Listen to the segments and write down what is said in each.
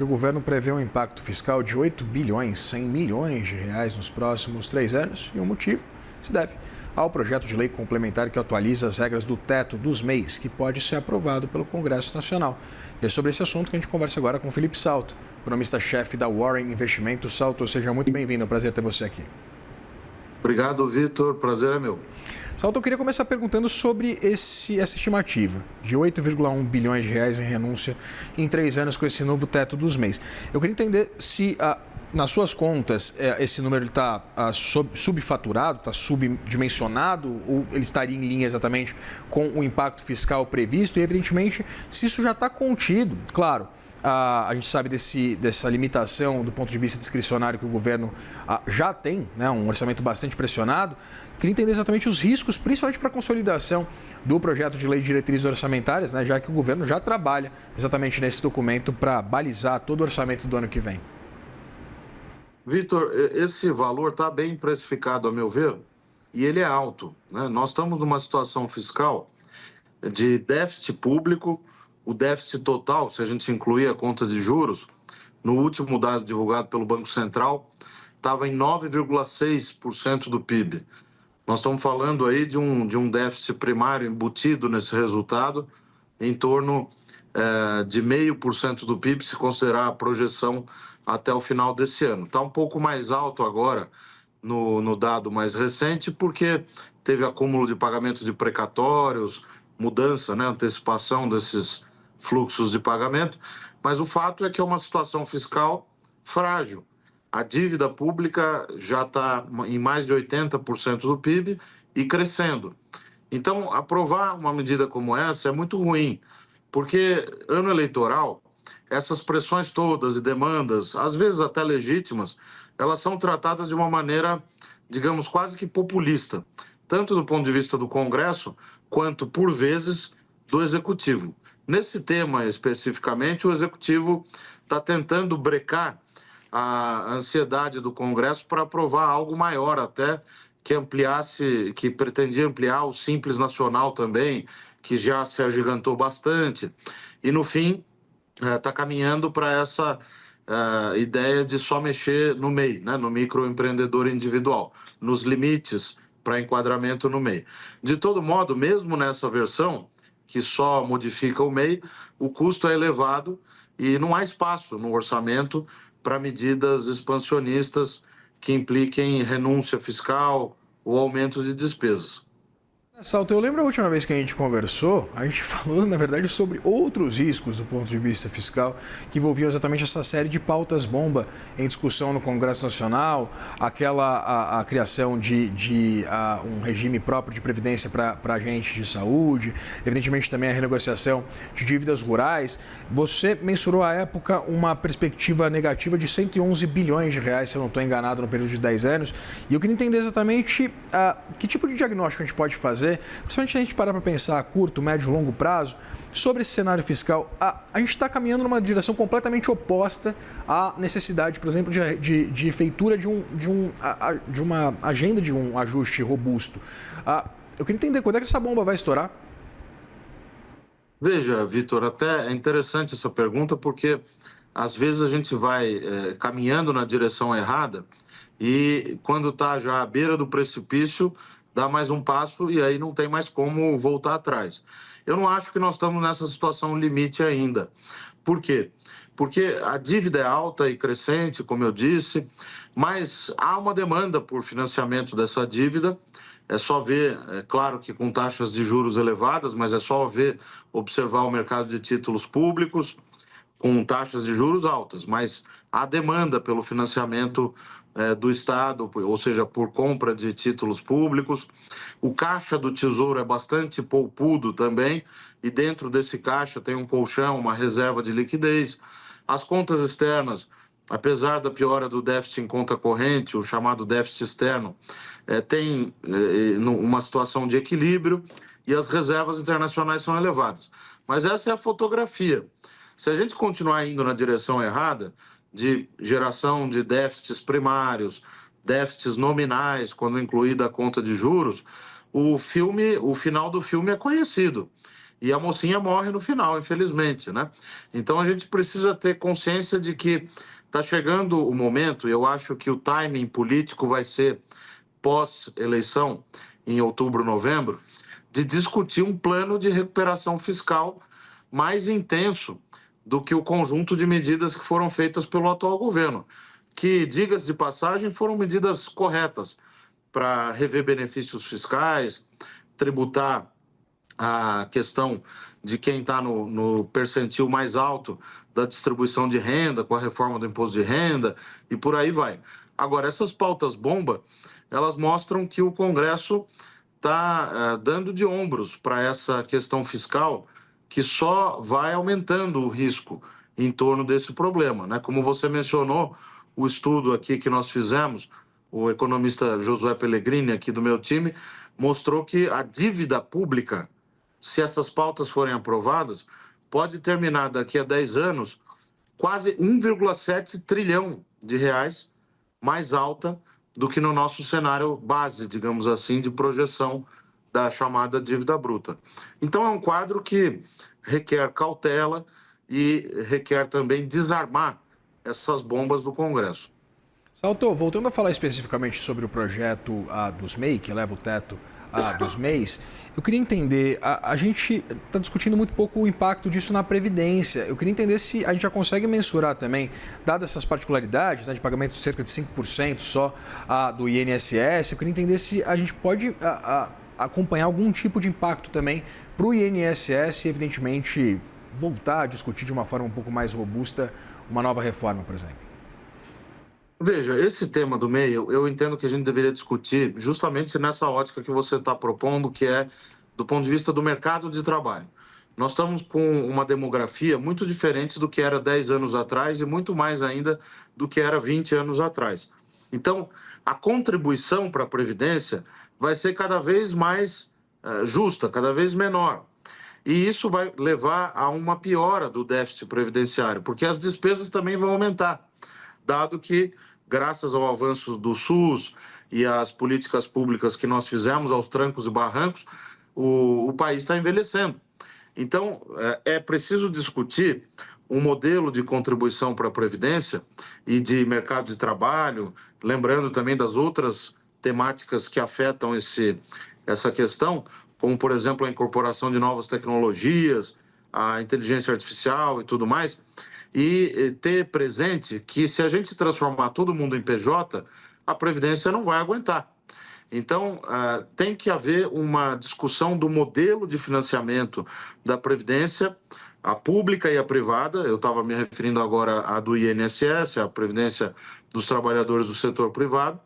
O governo prevê um impacto fiscal de 8 bilhões 100 milhões de reais nos próximos 3 anos e o motivo se deve ao projeto de lei complementar que atualiza as regras do teto dos MEIs, que pode ser aprovado pelo Congresso Nacional. E é sobre esse assunto que a gente conversa agora com Felipe Salto, economista-chefe da Warren Investimentos. Salto, seja muito bem-vindo, é um prazer ter você aqui. Obrigado, Vitor. Prazer é meu. Salto, eu queria começar perguntando sobre essa estimativa de 8,1 bilhões de reais em renúncia em 3 anos com esse novo teto dos MEIs. Eu queria entender se, nas suas contas, esse número está subfaturado, está subdimensionado, ou ele estaria em linha exatamente com o impacto fiscal previsto e, evidentemente, se isso já está contido, claro. A gente sabe dessa limitação do ponto de vista discricionário que o governo já tem, né, um orçamento bastante pressionado. Queria entender exatamente os riscos, principalmente para a consolidação do projeto de lei de diretrizes orçamentárias, né, já que o governo já trabalha exatamente nesse documento para balizar todo o orçamento do ano que vem. Vitor, esse valor está bem precificado, a meu ver, e ele é alto, né? Nós estamos numa situação fiscal de déficit público. O déficit total, se a gente incluir a conta de juros, no último dado divulgado pelo Banco Central, estava em 9,6% do PIB. Nós estamos falando aí de um déficit primário embutido nesse resultado em torno de 0,5% do PIB, se considerar a projeção até o final desse ano. Está um pouco mais alto agora no dado mais recente, porque teve acúmulo de pagamento de precatórios, mudança, né, antecipação desses fluxos de pagamento, mas o fato é que é uma situação fiscal frágil. A dívida pública já está em mais de 80% do PIB e crescendo. Então, aprovar uma medida como essa é muito ruim, porque ano eleitoral, essas pressões todas e demandas, às vezes até legítimas, elas são tratadas de uma maneira, digamos, quase que populista, tanto do ponto de vista do Congresso, quanto, por vezes, do Executivo. Nesse tema especificamente, o Executivo está tentando brecar a ansiedade do Congresso para aprovar algo maior até, que ampliasse, que pretendia ampliar o Simples Nacional também, que já se agigantou bastante. E, no fim, está caminhando para essa ideia de só mexer no MEI, né, no microempreendedor individual, nos limites para enquadramento no MEI. De todo modo, mesmo nessa versão, que só modifica o MEI, o custo é elevado e não há espaço no orçamento para medidas expansionistas que impliquem renúncia fiscal ou aumento de despesas. Salto, eu lembro a última vez que a gente conversou, a gente falou, na verdade, sobre outros riscos do ponto de vista fiscal, que envolviam exatamente essa série de pautas-bomba em discussão no Congresso Nacional, a criação de um regime próprio de previdência para agentes de saúde, evidentemente também a renegociação de dívidas rurais. Você mensurou à época uma perspectiva negativa de 111 bilhões de reais, se eu não estou enganado, no período de 10 anos, e eu queria entender exatamente que tipo de diagnóstico a gente pode fazer, principalmente se a gente parar para pensar a curto, médio e longo prazo, sobre esse cenário fiscal. A gente está caminhando numa direção completamente oposta à necessidade, por exemplo, de feitura de uma agenda de um ajuste robusto. Eu queria entender quando é que essa bomba vai estourar. Veja, Vitor, até é interessante essa pergunta, porque às vezes a gente vai caminhando na direção errada e quando está já à beira do precipício, dá mais um passo e aí não tem mais como voltar atrás. Eu não acho que nós estamos nessa situação limite ainda. Por quê? Porque a dívida é alta e crescente, como eu disse, mas há uma demanda por financiamento dessa dívida. É só ver, é claro que com taxas de juros elevadas, mas é só ver, observar o mercado de títulos públicos com taxas de juros altas, mas há demanda pelo financiamento do Estado, ou seja, por compra de títulos públicos. O caixa do Tesouro é bastante poupudo também, e dentro desse caixa tem um colchão, uma reserva de liquidez. As contas externas, apesar da piora do déficit em conta corrente, o chamado déficit externo, tem uma situação de equilíbrio e as reservas internacionais são elevadas. Mas essa é a fotografia. Se a gente continuar indo na direção errada, de geração de déficits primários, déficits nominais, quando incluída a conta de juros, o final do filme é conhecido. e a mocinha morre no final, infelizmente, né? Então a gente precisa ter consciência de que está chegando o momento, eu acho que o timing político vai ser pós-eleição, em outubro, novembro, de discutir um plano de recuperação fiscal mais intenso do que o conjunto de medidas que foram feitas pelo atual governo, que, diga-se de passagem, foram medidas corretas para rever benefícios fiscais, tributar a questão de quem está no percentil mais alto da distribuição de renda, com a reforma do imposto de renda, e por aí vai. Agora, essas pautas bomba, elas mostram que o Congresso está dando de ombros para essa questão fiscal, que só vai aumentando o risco em torno desse problema, né? Como você mencionou, o estudo aqui que nós fizemos, o economista Josué Pellegrini, aqui do meu time, mostrou que a dívida pública, se essas pautas forem aprovadas, pode terminar daqui a 10 anos quase 1,7 trilhão de reais mais alta do que no nosso cenário base, digamos assim, de projeção da chamada dívida bruta. Então, é um quadro que requer cautela e requer também desarmar essas bombas do Congresso. Salto, voltando a falar especificamente sobre o projeto dos MEI, que eleva o teto dos MEIs, eu queria entender, a gente está discutindo muito pouco o impacto disso na Previdência. Eu queria entender se a gente já consegue mensurar também, dadas essas particularidades, né, de pagamento de cerca de 5% só do INSS, eu queria entender se a gente pode acompanhar algum tipo de impacto também para o INSS e, evidentemente, voltar a discutir de uma forma um pouco mais robusta uma nova reforma, por exemplo. Veja, esse tema do MEI, eu entendo que a gente deveria discutir justamente nessa ótica que você está propondo, que é do ponto de vista do mercado de trabalho. Nós estamos com uma demografia muito diferente do que era 10 anos atrás e muito mais ainda do que era 20 anos atrás. Então, a contribuição para a Previdência vai ser cada vez mais justa, cada vez menor. E isso vai levar a uma piora do déficit previdenciário, porque as despesas também vão aumentar, dado que, graças ao avanço do SUS e às políticas públicas que nós fizemos, aos trancos e barrancos, o país está envelhecendo. Então, é preciso discutir um modelo de contribuição para a Previdência e de mercado de trabalho, lembrando também das outras temáticas que afetam essa questão, como, por exemplo, a incorporação de novas tecnologias, a inteligência artificial e tudo mais, e ter presente que se a gente transformar todo mundo em PJ, a Previdência não vai aguentar. Então, tem que haver uma discussão do modelo de financiamento da Previdência, a pública e a privada. Eu estava me referindo agora à do INSS, a Previdência dos trabalhadores do setor privado,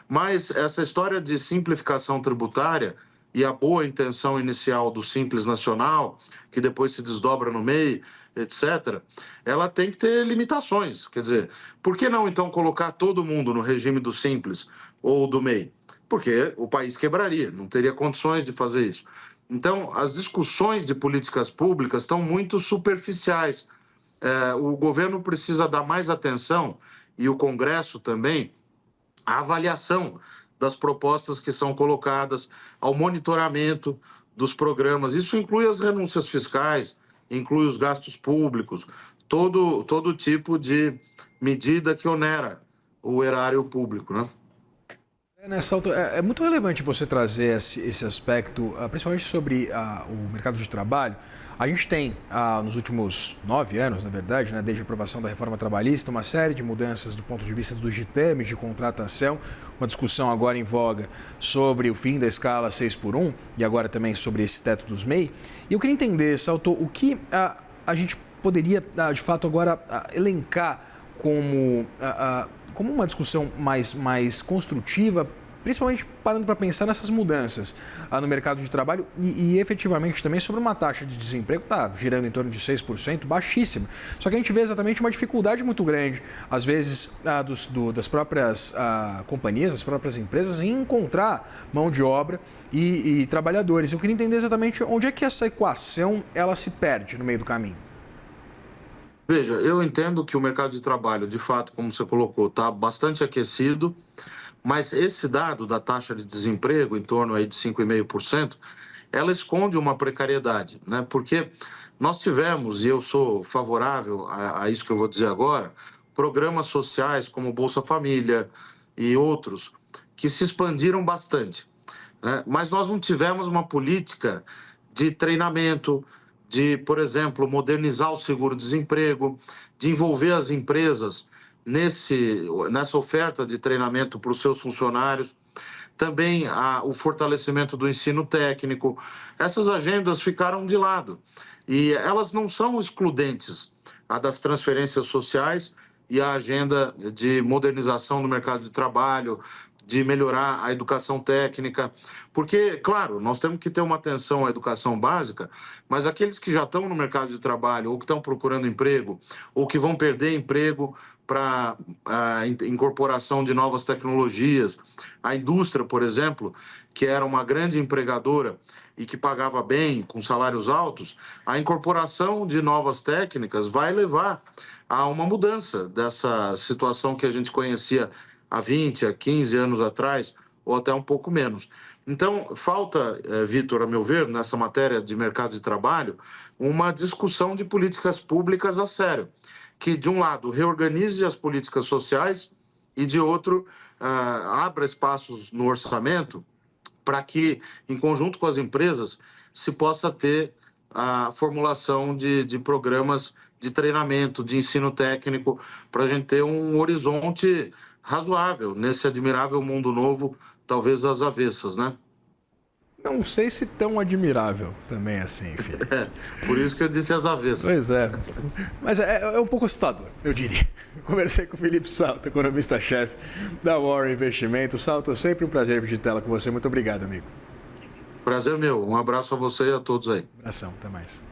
mas essa história de simplificação tributária e a boa intenção inicial do Simples Nacional, que depois se desdobra no MEI, etc., ela tem que ter limitações. Quer dizer, por que não, então, colocar todo mundo no regime do Simples ou do MEI? Porque o país quebraria, não teria condições de fazer isso. Então, as discussões de políticas públicas estão muito superficiais. O governo precisa dar mais atenção, e o Congresso também, à avaliação das propostas que são colocadas, ao monitoramento dos programas. Isso inclui as renúncias fiscais, inclui os gastos públicos, todo tipo de medida que onera o erário público, né? Salto, é muito relevante você trazer esse aspecto, principalmente sobre o mercado de trabalho. A gente tem, nos últimos 9 anos, na verdade, né, desde a aprovação da reforma trabalhista, uma série de mudanças do ponto de vista dos ditames de contratação, uma discussão agora em voga sobre o fim da escala 6x1 e agora também sobre esse teto dos MEI. E eu queria entender, Salto, o que a gente poderia, de fato, agora elencar como uma discussão mais construtiva, principalmente parando para pensar nessas mudanças no mercado de trabalho e efetivamente também sobre uma taxa de desemprego que está girando em torno de 6%, baixíssima. Só que a gente vê exatamente uma dificuldade muito grande, às vezes, das próprias companhias, das próprias empresas, em encontrar mão de obra e trabalhadores. Eu queria entender exatamente onde é que essa equação ela se perde no meio do caminho. Veja, eu entendo que o mercado de trabalho, de fato, como você colocou, está bastante aquecido, mas esse dado da taxa de desemprego, em torno aí de 5,5%, ela esconde uma precariedade, né? Porque nós tivemos, e eu sou favorável a isso que eu vou dizer agora, programas sociais como Bolsa Família e outros, que se expandiram bastante, né? Mas nós não tivemos uma política de treinamento, de, por exemplo, modernizar o seguro-desemprego, de envolver as empresas nessa oferta de treinamento para os seus funcionários, também o fortalecimento do ensino técnico. Essas agendas ficaram de lado e elas não são excludentes, a das transferências sociais e a agenda de modernização do mercado de trabalho, de melhorar a educação técnica, porque, claro, nós temos que ter uma atenção à educação básica, mas aqueles que já estão no mercado de trabalho ou que estão procurando emprego ou que vão perder emprego para a incorporação de novas tecnologias, a indústria, por exemplo, que era uma grande empregadora e que pagava bem, com salários altos, a incorporação de novas técnicas vai levar a uma mudança dessa situação que a gente conhecia há 20, há 15 anos atrás, ou até um pouco menos. Então, falta, Vitor, a meu ver, nessa matéria de mercado de trabalho, uma discussão de políticas públicas a sério, que, de um lado, reorganize as políticas sociais e, de outro, abra espaços no orçamento para que, em conjunto com as empresas, se possa ter a formulação de programas de treinamento, de ensino técnico, para a gente ter um horizonte razoável nesse admirável mundo novo, talvez às avessas, né? Não sei se tão admirável também assim, Felipe. Por isso que eu disse às avessas. Pois é. Mas é um pouco assustador, eu diria. Conversei com o Felipe Salto, economista-chefe da Warren Investimentos. Salto, sempre um prazer vir de tela com você. Muito obrigado, amigo. Prazer meu. Um abraço a você e a todos aí. Abração, até mais.